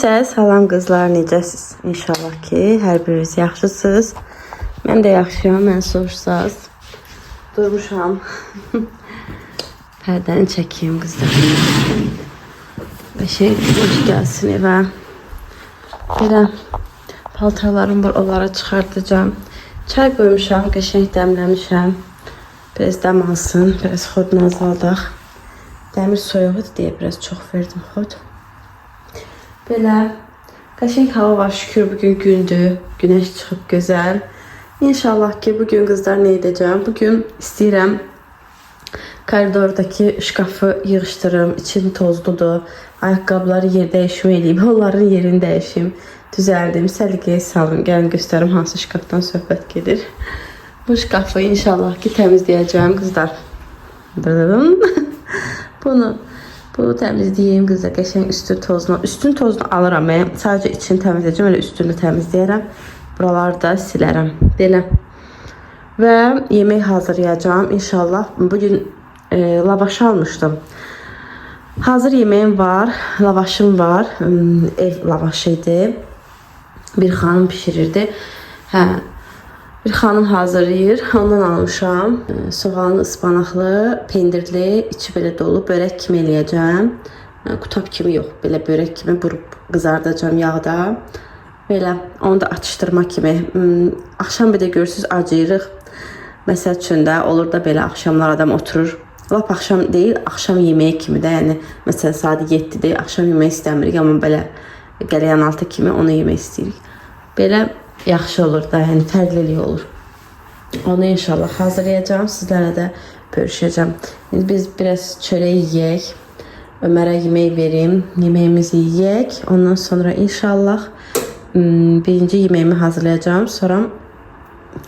Necəsiz? Salam qızlar, necəsiz? İnşallah ki, hər biriniz yaxşısınız. Mən də yaxşıyam, mən soruşsaz. Durmuşam. Pərdəni çəkeyim qızlar. Qəşəng xoş gəlsin evə. Belə paltarlarım var, onları çıxartacağım. Çay qoymuşam, qəşəng dəmləmişəm. Biraz dəm alsın, biraz xodunu azaldaq. Dəmir soyuğudur deyə biraz çox verdim xod. Belə qəşəng hava var, şükür bugün gündür. Güneş çıxıb gözəl. İnşallah ki bugün qızlar nə edəcəm? Bugün istəyirəm koridordakı şkafı yığışdırım. İçim tozludur. Ayaqqabıları yer dəyişmə eləyib. Onların yerini dəyişim. Düzəldim. Səliqəyə salım. Gəlin göstərim hansı şkafdan söhbət gedir. Bu şkafı inşallah ki təmizləyəcəm qızlar. Bu təmizləyim qızlar, qəşəng üstün tozunu alıram. Sadəcə içini təmizləyəcəm, elə üstünü təmizləyərəm. Buraları da silərəm. Belə. Və yemək hazırlayacağım inşallah. Bugün lavaş almışdım. Hazır yemeğim var, lavaşım var. Ev lavaşı idi. Bir xanım pişirirdi. Bir xanım hazırlayır. Ondan almışam. Soğanlı, ıspanaqlı, pendirli, içi belə dolu börək kimi eləyəcəm. Qutab kimi yox, belə börək kimi burub qızardacağım yağda. Belə onu da atışdırma kimi. Axşam bir də görürsüz acıyırıq. Məsəl üçün də olur da belə axşamlar adam oturur. Lap axşam deyil, axşam yeməyi kimi də. Yəni məsələn saat 7-dir, axşam yemək istəmirik, amma belə qəlyan altı kimi onu yemək istəyirik. Belə yaxşı olur da, yəni fərqlilik olur. Onu inşallah hazırlayacağım, sizlərlə də bölüşəcəm. İndi biz biraz çörək yeyək, Ömərə yemək verim, yeməyimizi yeyək. Ondan sonra inşallah birinci yeməyimi hazırlayacağım, sonra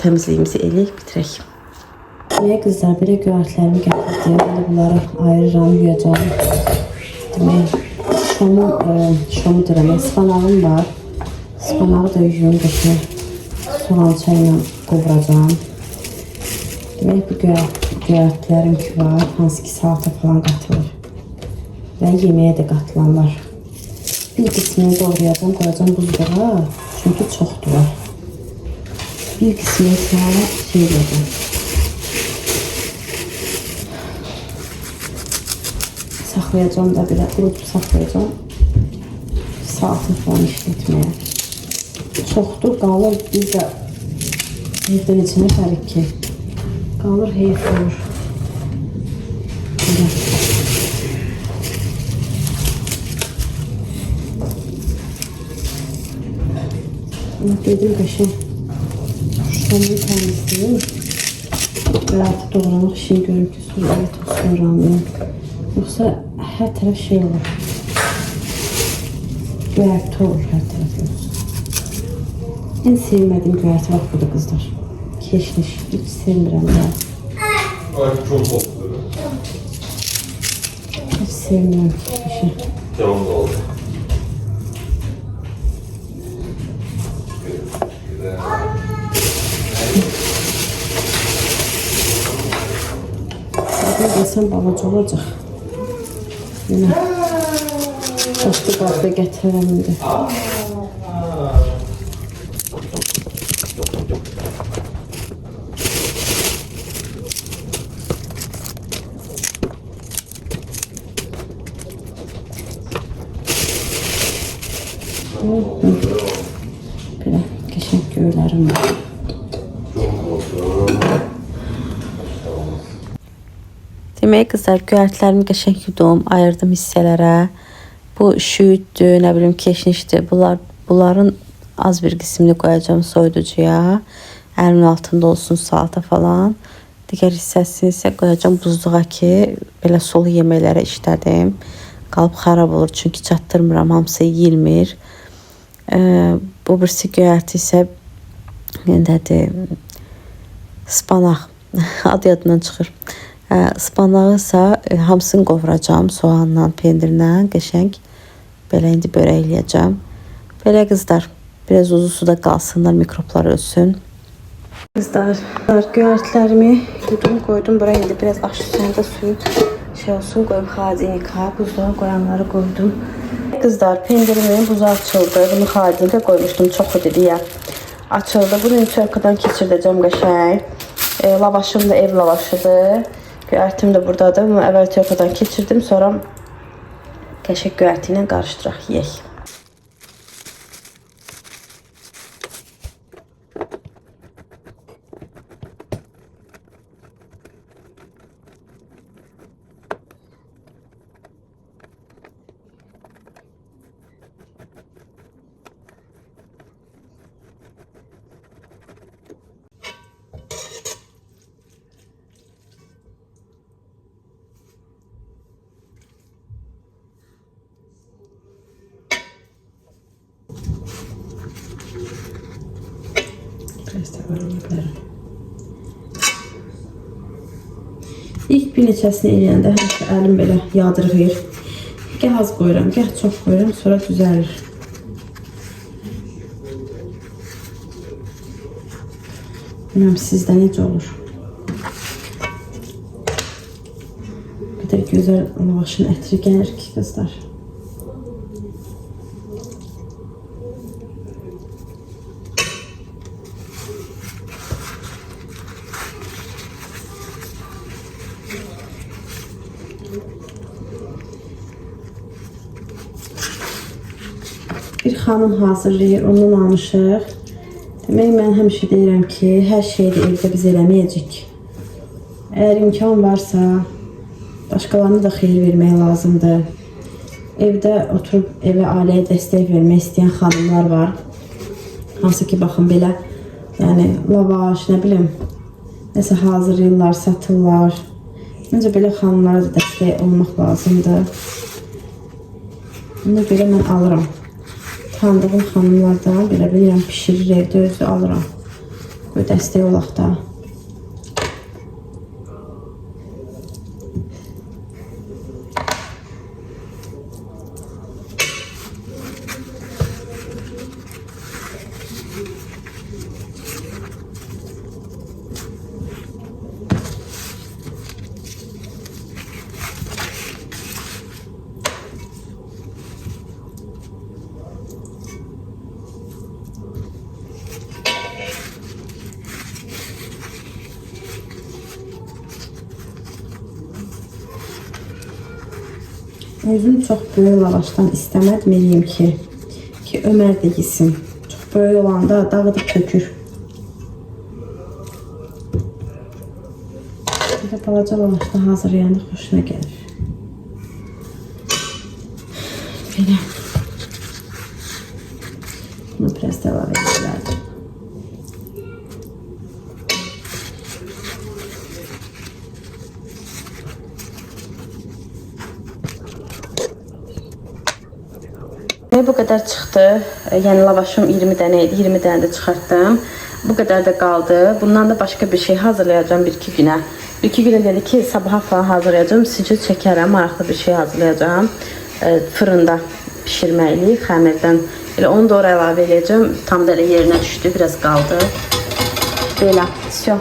təmizliyimizi eləyək, bitirək. Demək qızlar, belə göyərtlərimi gətirdim, bunları ayırıram, yuyacağım. Demək, şomu deyirəm, ıspanağım var. Ispanağı da yuyum, qəşəng soğança ilə qovuracağım. Demək, bu göyərtlərim ki var, hansı ki salata falan qatılır. Və yeməyə də qatılan var. Bir qismini doğrayacağım, qoyacağım buzluğa, çünki çoxdur var. Bir qismini sonra şey edəcəm. Saxlayacağım da belə, qurutub saxlayacağım. Saatini falan işlətməyə. Çoxdur, qalır biz də evdən içinə fərik ki. Qalır, heyf olur. Belə. Dedim qəşəng şamını təmizləyim. Qələtə doğramaq işini görüm ki, sonra yoxsa hər tərəf şey olur. Göyərti olur hər tərəf yoxsa. En sevmədiyim göyərti bax budur qızlar. Keşniş, hiç sevmirəm ya. Çok oldu. Hiç sevmirəm keşnişi. Tamam da oldu. Zaten desem balaca olacaq. Yine başka qabda gətirərəm indi. Belə qəşəng göylərim var. Demək qızlar, göyərtlərimi qəşəng yudum, ayırdım hissələrə. Bu şüyüddür, nə bilim keşnişdir. Bunların az bir qismini qoyacağım soyuducuya. Əlimin altında olsun salata falan. Digər hissəsini isə qoyacağım buzluğa ki, belə sulu yeməklərə işlədim. Qalıb xarab olur, çünki çatdırmıram, hamısı yeyilmir. Bu birisi göyərti isə nədir? Spanaq. Adı yadından çıxır. Ispanağı ise hamısını qovuracağım soğanla, pendirlə, qəşəng. Belə indi börək eləyəcəm. Belə qızlar, biraz uzun suda qalsınlar, mikroblar ölsün. Qızlar, göyərtlərimi yudum, qoydum bura. İndi biraz aş üstündə suyu şey olsun koyayım. Xadinika buzluğa koyanları koydum. Kızlar pendirimin buzu açıldı. Bunu xadinika koymuştum. Çok dedi ya. Açıldı. Bunu ütü keçirdəcəm qəşəng. Lavaşım da ev lavaşıdır. Göyərtim də buradadır. Bunu əvvəl ütü keçirdim. Sonra qəşəng göyərti ilə qarışdıraq, yeyək. İlk bir neçəsini eləyəndə həmişə əlim belə yadırğıyır. Gəh az qoyuram, gəh çox qoyuram, sonra düzəlir. Bilməm sizdə necə olur. Bu qədər gözəl lavaşın ətri gəlir ki, qızlar. Bir xanım hazırlayır, ondan almışıq. Demək, mən həmişə deyirəm ki, hər şeyi də evdə biz eləməyəcək. Əgər imkan varsa, başqalarına da xeyir vermək lazımdır. Evdə oturub evə, ailəyə dəstək vermək istəyən xanımlar var. Hansı ki, baxın belə, yəni lavaş, nə bilim, nəsə hazırlayırlar, satırlar. Məncə belə xanımlara da dəstək olmaq lazımdır. Ona görə mən alıram. Tanıdığım xanımlardan belə bilirəm, pişirir evdə, özü alıram. Böyle dəstək olaq da. Özüm çox böyük lavaşdan istəmədim eləyim ki Ömər də yesin. Çox böyük olanda dağıdıb tökür. Bir də balaca lavaşda hazırlayanda xoşuna gəlir. Belə. Bunu biraz da əlavə edilərdim. Bu qədər çıxdı. Yəni lavaşım 20 dənə idi. 20 dənə də çıxartdım. Bu qədər də qaldı. Bundan da başqa bir şey hazırlayacağım 1-2 günə. 1-2 günə dedi ki, sabaha falan hazırlayacağım. Sizcə çəkərəm. Maraqlı bir şey hazırlayacağım. Fırında pişirməkli, xəmirdən. Elə onu da oraya əlavə edəcəm. Tam da elə yerinə düşdü. Biraz qaldı. Belə. Всё.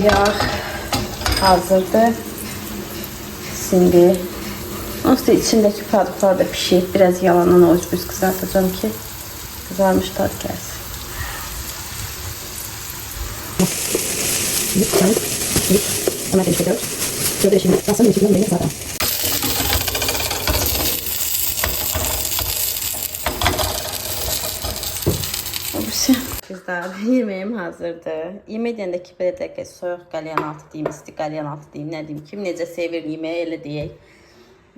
Yağ hazırdır. Şimdi Onsuz içindeki produktlar da pişirip biraz yalandan o üst kızartacağım ki kızarmış tat gelsin. Kızlar, yemeğim hazırdı. Yemeği deyəndə belə dəqiqə soyuq qəlyan altı deyim, isti qəlyan altı deyim, nə deyim, kim necə sevir yeməyi elə deyək.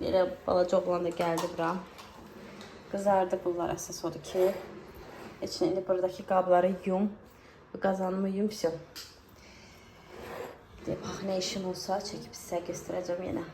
Belə balaca oğlan da gəldi bura. Qızardı bunlar əsas odur ki. İçində buradakı qabları yum. Bu qazanımı yum, всё. Bax, nə işim olsa çəkib sizə göstərəcəm yenə.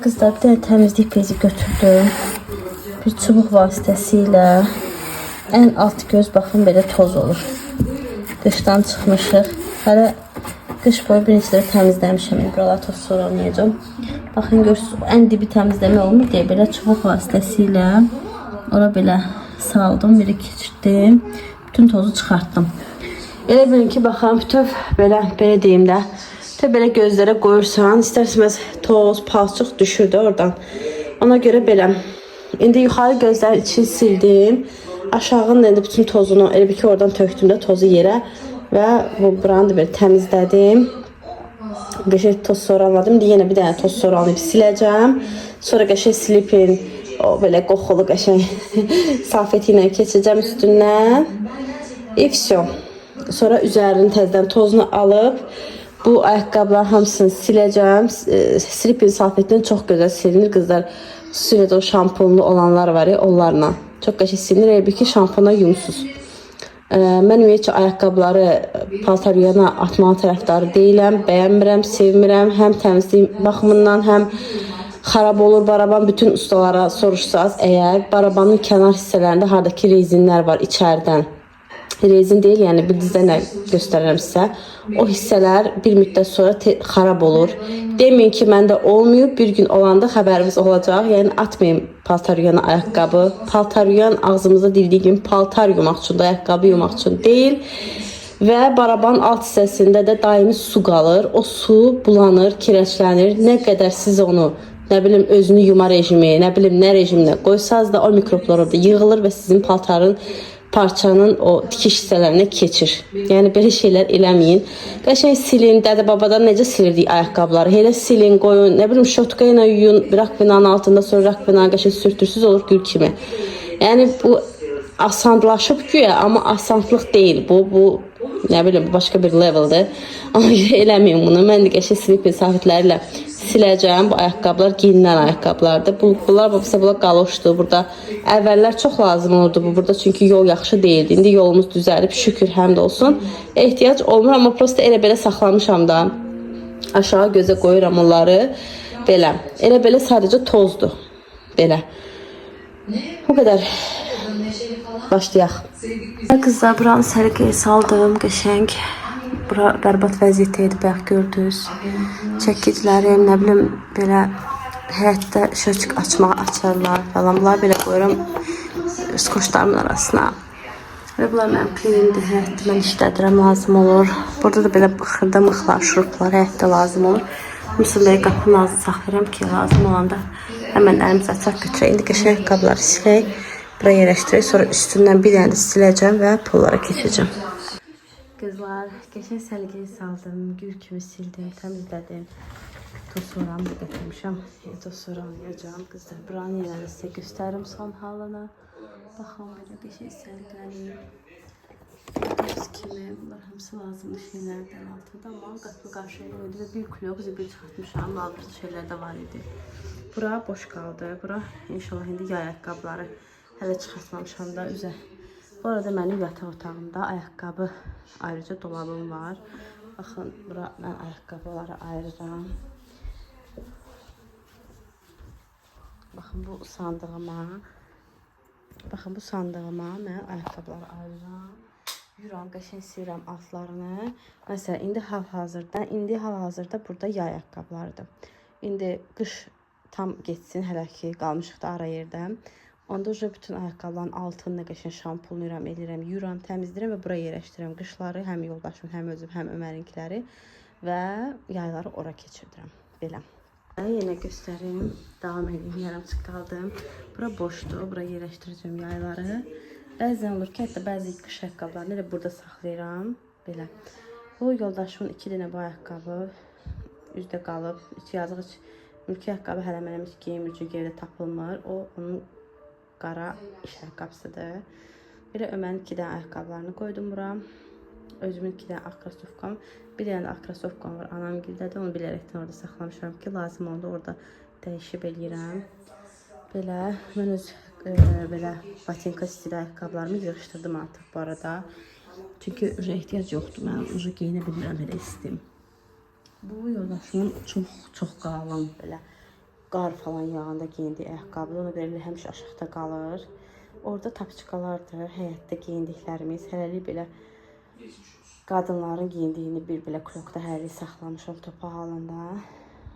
qızlar bir dənə təmizlik bezi götürdüm. Bir çubuq vasitəsilə ən alt göz baxın belə toz olur. Qışdan çıxmışıq. Hələ qış boyu bir neçə dəfə təmizləmişəm. Buralar toz sonra olmayacaq. Baxın görürsünüz, ən dibi təmizləmə olmur deyə belə çubuq vasitəsilə ora belə saldım, biri keçirdim. Bütün tozu çıxartdım. Elə bilin ki, baxın, bütöv belə deyim də, bütöv belə gözlərə qoyursan, istərsiniz toz, palçıq düşür də oradan. Ona görə belə. İndi yuxarı gözlər için sildim. Aşağının da bütün tozunu, elə bir ki, oradan tökdüm də tozu yerə və bu buranı da belə təmizlədim. Qəşəng toz soranladım. İndi yenə bir dənə toz soranlayıb siləcəm. Sonra qəşəng slipin o belə qoxulu qəşəng salfeti ilə keçəcəm üstündən. Vəsə. Sonra üzərinin təzədən tozunu alıb bu ayaqqabıların hamısını siləcəm. Slipin salfetindən çox gözəl silinir qızlar. Xüsusilə də o şampunlu olanlar var ya, onlarla. Çox qəşəng silinir. Elə bir ki, şampuna yumsuz. Mən ümumiyyətcə ayaqqabıları paltaryana atmalı tərəfdarı deyiləm, bəyənmirəm, sevmirəm. Həm təmizlik baxımından, həm xarab olur baraban. Bütün ustalara soruşsaz, əgər barabanın kənar hissələrində haradakı rezinlər var içərdən. Rezin deyil, yəni bildiyinizdə nə göstərirəm sizə. O hissələr bir müddət sonra xarab olur. Deməyin ki, məndə olmuyor. Bir gün olanda xəbərimiz olacaq. Yəni atmayın paltaryana ayaqqabı. Paltaryan ağzımızda dediyi kimi paltar yumaq üçün, ayaqqabı yumaq üçün deyil. Və barabanın alt hissəsində də daimi su qalır. O su bulanır, kirəçlənir. Nə qədər siz onu, nə bilim, özünü yuma rejimi, nə bilim, nə rejiminə qoysaz da o mikroblar orada yığılır və sizin parçanın o dikiş hissələrinə keçir. Yəni belə şeylər eləməyin. Qəşəng silin, dədə-babadan necə silirdik ayaqqabıları. Elə silin, qoyun, nə bilim, şotka ilə yuyun, rakvinanın altında, sonra rakvinanı qəşəng sürtürsüz olur gül kimi. Yəni bu asanlaşıb güya, amma asanlıq deyil. Bu nə bilim, başqa bir leveldir. Ona görə eləməyin bunu. Mən də qəşəng slipin salfetlərlə siləcəm. Bu ayaqqabılar geyinilən ayaqqabılardır. Bunlar qaloşdur. Burada əvvəllər çox lazım olurdu bu burada, çünki yol yaxşı deyildi. İndi yolumuz düzəlib, şükür, həmd olsun. Ehtiyac olmur, amma prosta elə-belə saxlamışam da. Aşağı gözə qoyuram onları. Belə. Elə-belə sadəcə tozdur. Belə. Bu qədər. Başlayaq. Qızlar, buranı səliqəyə saldım, qəşəng. Bura bərbad vəziyyətdə idi, bayaq gördünüz. Çəkicilərim, nə bilim, belə həyətdə şöçük açarlar falan. Bunları belə qoyuram skoçlarımın arasına. Və bunlar mənim plinimdir, həyətdə mən işlədirəm, lazım olur. Burada da belə xırda mıxlar, şuruplar həyətdə lazım olur. Müsün belə qapının ağzını saxlayıram ki, lazım olanda həmən əlimizi açaq götürək. İndi qəşəng ayaqqabıları silək, buraya yerləşdirək. Sonra üstündən bir dənə də siləcəm və pullara keçəcəm. Qızlar, qəşəng səliqəyə saldım, gül kimi sildim, təmizlədim. Toz soğanı da gətirmişəm. Toz soğanı yiyəcəm. Qızlar, buranı yenə sizə göstərim son halına. Baxın, belə qəşəng səliqəli. Gördüyünüz kimi, bunlar hamısı lazımlı şeylərdən altında. Amma qapı qarşıya qoydu və bir kulyoq zibil çıxartmışam. Lazımlı şeylər də var idi. Bura boş qaldı. Bura inşallah indi yay ayaqqabıları hələ çıxartmamışam da üzə. Bu arada mənim yataq otağımda ayaqqabı ayrıca dolabım var. Baxın, bura mən ayaqqabıları ayırıram. Baxın, bu sandığıma mən ayaqqabıları ayırıram. Yuram, qəşəng silirəm altlarını. Məsələn, indi hal-hazırda burada yay ayaqqabılarıdır. İndi qış tam geçsin, hələ ki qalmışıq da ara yerdə. Onda bütün ayaqqabıların altını qəşəng şampunlayıram, eləyirəm, yuram, təmizləyirəm və bura yerləşdirirəm. Qışları həm yoldaşım, həm özüm, həm Ömərinkiləri və yayları ora keçirdirəm. Belə. Yenə göstərim, davam edeyim, yarımçıq qaldım. Bura boşdur, bura yerləşdirəcəm yayları. Bəzən olur ki, hətta bəzi qış ayaqqabılarını elə burada saxlayıram. Belə. Bu yoldaşımın 2 dənə bu ayaqqabı üzdə qalıb. Yazıq heç mülki ayaqqabı hələ mənim heç geyim üçün yerdə tapılmır. O, onun qara iş ayaqqabısıdır. Belə Ömərin 2 dənə ayaqqabılarını qoydum bura. Özümün 2 dənə akrasovkam. Bir dənə də akrasovkam var, anam gildədir. Onu bilərəkdən orada saxlamışam ki, lazım oldu orada dəyişib eləyirəm. Belə, mən öz belə batinka stili ayaqqabılarımı yığışdırdım artıq bu arada. Çünki ehtiyac yoxdur, mən geyinə bilmirəm belə istim. Bu yoldaşımın çox qalın belə qar falan yağanda geyindiyi ayaqqabıdır. Ona görə həmişə aşağıda qalır. Orada tapçıqalardır, həyətdə geyindiklərimiz. Hələlik belə qadınların geyindiyini bir belə klokda hələlik saxlamışam topa halında.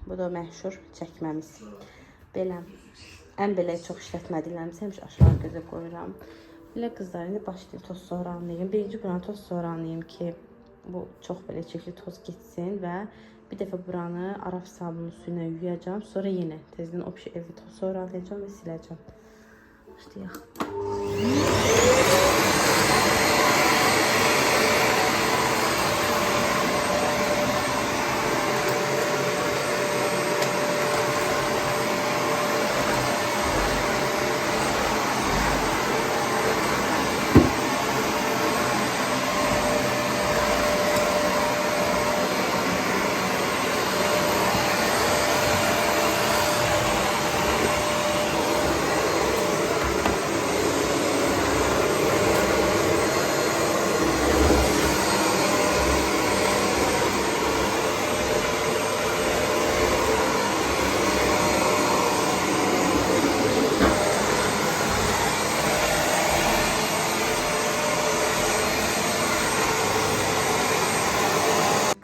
Bu da məşhur çəkməmiz. Belə ən belə çox işlətmədiklərimizi həmişə aşağı gözə qoyuram. Belə qızlar, indi başlayayım toz soğranlayım. Birinci buranı toz soğranlayım ki, bu çox belə çirkli toz getsin və bir dəfə buranı Araf sabunu su ilə yuyacağam. Sonra yenə tezdən o evi toz soğranlayacağım və siləcəm. Başlayaq.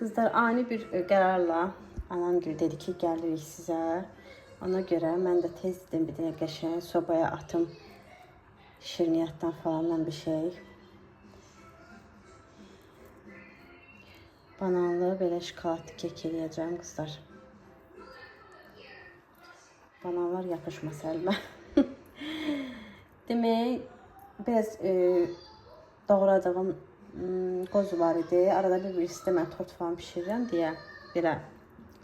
Qızlar, ani bir qərarla anam gibi dedi ki, gəlirik sizə. Ona görə mən də tez dedim bir dənə qəşəng sobaya atım şirniyyatdan falandan bir şey. Bananlı belə şokoladlı kek eləyəcəm qızlar. Bananlar yapışmasa əlimə. Demək, biraz doğradığım qozu var idi. Arada bir istə mən tort falan pişirirəm deyə belə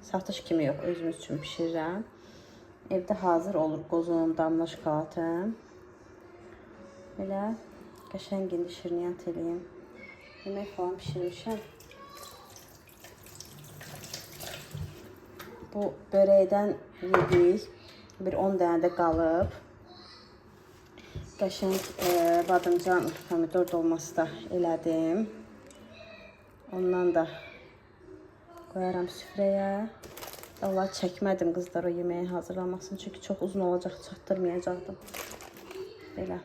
satış kimi yox, özümüz üçün pişirirəm. Evdə hazır olur qozum, damla şokolatım. Belə qəşəng indi şirniyyat eləyim. Yemək falan pişirmişəm. Bu börəkdən yedik. Bir 10 dənə də qalıb. Qəşəng badımcan, pomidor dolması da elədim. Ondan da qoyaram süfrəyə. Allah çəkmədim qızlar o yeməyi hazırlamasını. Çünki çox uzun olacaq, çatdırmayacaqdım. Belə.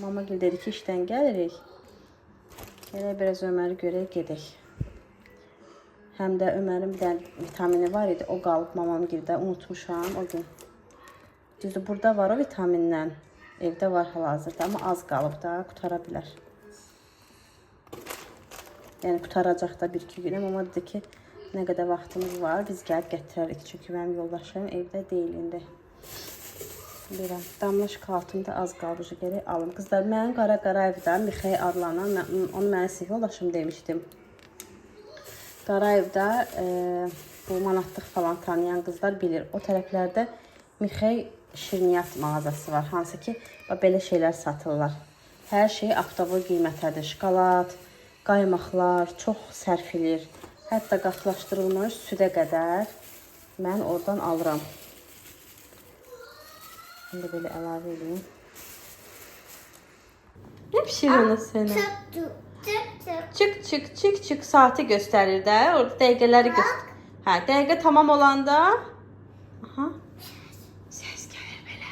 Mama gül dedi ki, işdən gəlirik. Elə biraz Öməri görək gedək. Həm də Ömərin bir dənə vitamini var idi. O qalıb mamam gildə. Unutmuşam o gün. Düzdür, burada var o vitamindən. Evdə var hal-hazırda, amma az qalıb da, qutara bilər. Yəni, qutaracaq da 1-2 günə. Mama dedi ki, nə qədər vaxtımız var, biz gəlib gətirərik. Çünki mənim yoldaşlarım evdə deyil indi. Bilirəm, damla şokolatım da az qalıb, gərək alım. Qızlar, mənim Qarayevdə Mixey adlanan, onu mənə sinif yoldaşım demişdim. Qarayevdə bu manatlıq falan tanıyan qızlar bilir. O tərəflərdə Mixey şirniyyat mağazası var. Hansı ki, belə şeylər satırlar. Hər şey aptavol qiymətədir. Şokolad, qaymaqlar çox sərf edir. Hətta qatlaşdırılmış südə qədər mən oradan alıram. Şimdi belə əlavə edeyim. Ne pişiriyorsun sənə? Çık çık çık çık saati göstərir də. Orada dəqiqələri göstərir. Hə, dəqiqə tamam olanda. Aha. Ses gəlir belə.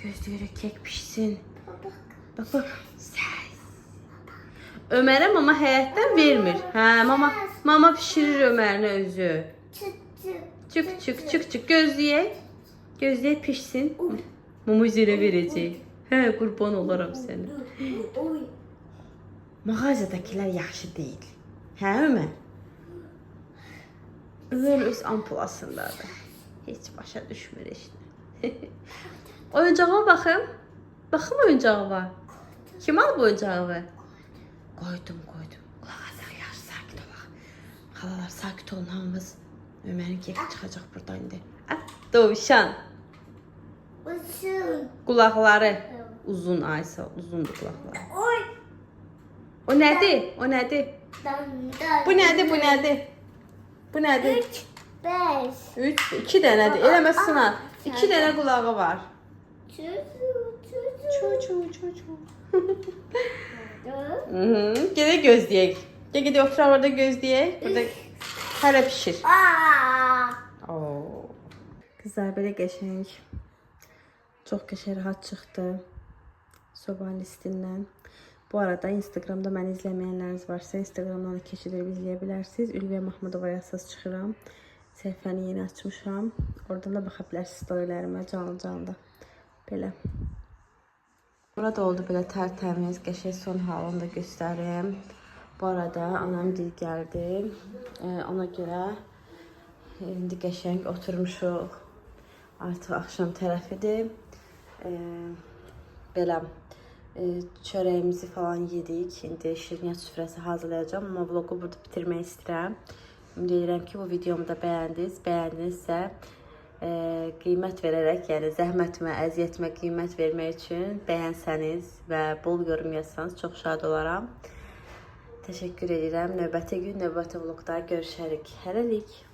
Gözləyirək kek pişsin. Bak bak. Ses. Ömərə mama həyətdən vermir. Hə, mama pişirir Ömərinə özü. Çık çık çık çık gözləyək. Gözləyək pişsin. Mama üzerə verəcək. Hə, qurban olaram sənə. Mağazadakilər yaxşı deyil. Hə, Ömər? Ömər öz ampulasındadır. Heç başa düşmür işte. Oyuncağa baxım. Baxım oyuncağa. Kim al bu oyuncağı? Qoydum. Qulaq asaq, yaxşı sakit olaq. Xalalar sakit olun hamımız. Ömərin keyfi çıxacaq buradan indi. Dovşan. Qulaqları uzun Aysa, uzundur qulaqları. O nədir? O nədir? Bu nədir? Bu nədir? 3, 2 dənədir. Eləmə sınav. 2 dənə qulağı var. Gedək gözləyək. Gedək oturaq orada gözləyək. Burada hələ pişir. Kızlar belə qəşəng. Çox qəşəng rahat çıxdı. Sobanın listindən. Bu arada Instagramda məni izləməyənləriniz varsa Instagramdan da keçidib izləyə bilərsiniz. Ülviyə Mahmudova yazsaz çıxıram. Səhifəni yeni açmışam. Oradan da baxa bilərsiniz storylərimə canlı. Belə. Burada oldu belə tərtəmiz, qəşəng son halını da göstərim. Bu arada anam dil gəldi. Ona görə indi qəşəng oturmuşuq. Artıq axşam tərəfidir. Belə çörəyimizi falan yedik. İndi şirniyyat süfrəsi hazırlayacağım. Amma vlogu burada bitirmək istəyirəm. Ümid edirəm ki, bu videomu da bəyəndiniz. Bəyəndinizsə qiymət verərək, yəni zəhmətimə, əziyyətimə qiymət vermək üçün bəyənsəniz və bol yorum yazsanız çox şad olaram. Təşəkkür edirəm. Növbəti gün, növbəti vlogda görüşərik. Hələlik.